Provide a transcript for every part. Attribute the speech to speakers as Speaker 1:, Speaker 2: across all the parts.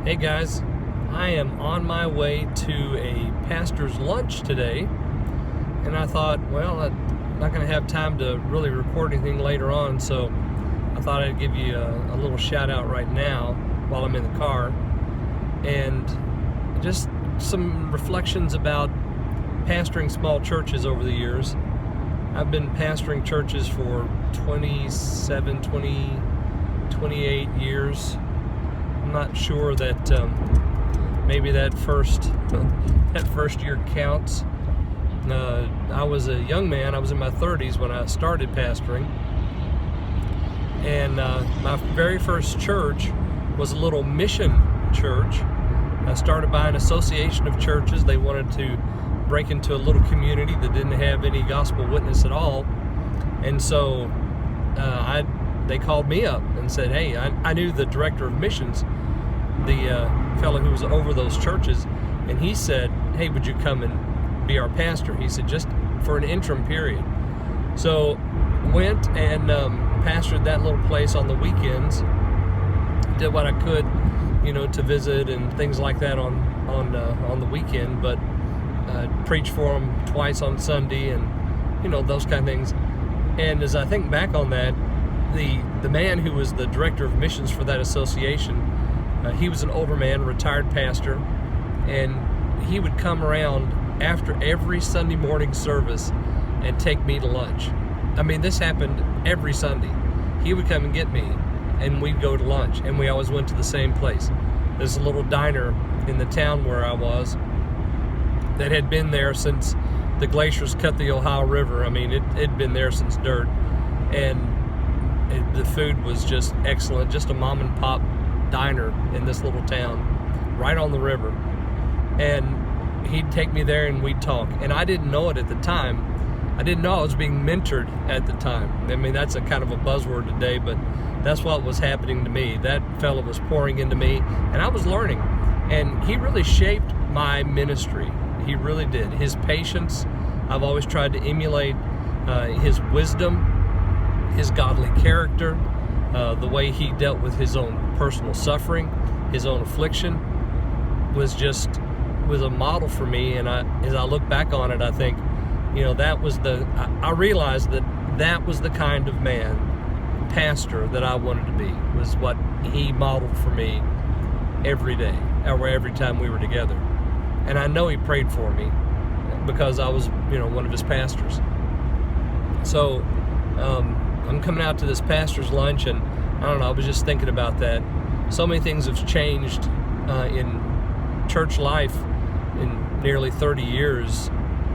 Speaker 1: Hey guys, I am on my way to a pastor's lunch today, and I thought, well, I'm not going to have time to really record anything later on, so I thought I'd give you a little shout out right now while I'm in the car, and just some reflections about pastoring small churches over the years. I've been pastoring churches for 28 years. I'm not sure that maybe that first year counts. I was a young man. I was in my 30s when I started pastoring, and my very first church was a little mission church. Started by an association of churches. They wanted to break into a little community that didn't have any gospel witness at all, and so they called me up and said, hey, I knew the director of missions, the fellow who was over those churches, and he said, hey, would you come and be our pastor? He said, just for an interim period. So went and pastored that little place on the weekends, did what I could, to visit and things like that on the weekend, but preached for them twice on Sunday and those kind of things. And as I think back on that, the man who was the director of missions for that association, he was an older man, retired pastor, and he would come around after every Sunday morning service and take me to lunch. I mean, this happened every Sunday. He would come and get me, and we'd go to lunch, and we always went to the same place. There's a little diner in the town where I was that had been there since the glaciers cut the Ohio River. I mean, it'd been there since dirt, and the food was just excellent. Just a mom and pop diner in this little town right on the river, and he'd take me there and we'd talk, and I didn't know it at the time. I didn't know I was being mentored at the time. I mean, that's a kind of a buzzword today, but that's what was happening to me. That fellow was pouring into me, and I was learning, and he really shaped my ministry. He really did. His patience, I've always tried to emulate. His wisdom, his godly character, the way he dealt with his own personal suffering, his own affliction, was a model for me. And as I look back on it, I think, I realized that was the kind of man, pastor, that I wanted to be, was what he modeled for me every day, or every time we were together. And I know he prayed for me because I was, one of his pastors. So I'm coming out to this pastor's lunch, and I don't know, I was just thinking about that. So many things have changed in church life in nearly 30 years.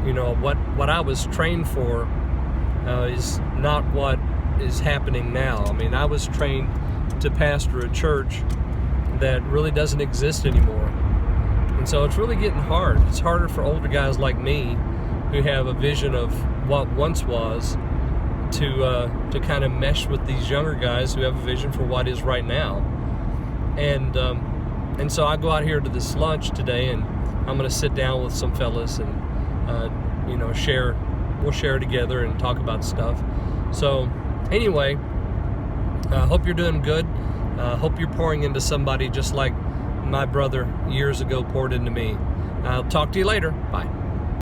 Speaker 1: What I was trained for is not what is happening now. I mean, I was trained to pastor a church that really doesn't exist anymore. And so it's really getting hard. It's harder for older guys like me who have a vision of what once was to kind of mesh with these younger guys who have a vision for what is right now. And so I go out here to this lunch today, and I'm going to sit down with some fellas and we'll share together and talk about stuff. So anyway, I hope you're doing good. Hope you're pouring into somebody just like my brother years ago poured into me. I'll talk to you later. Bye.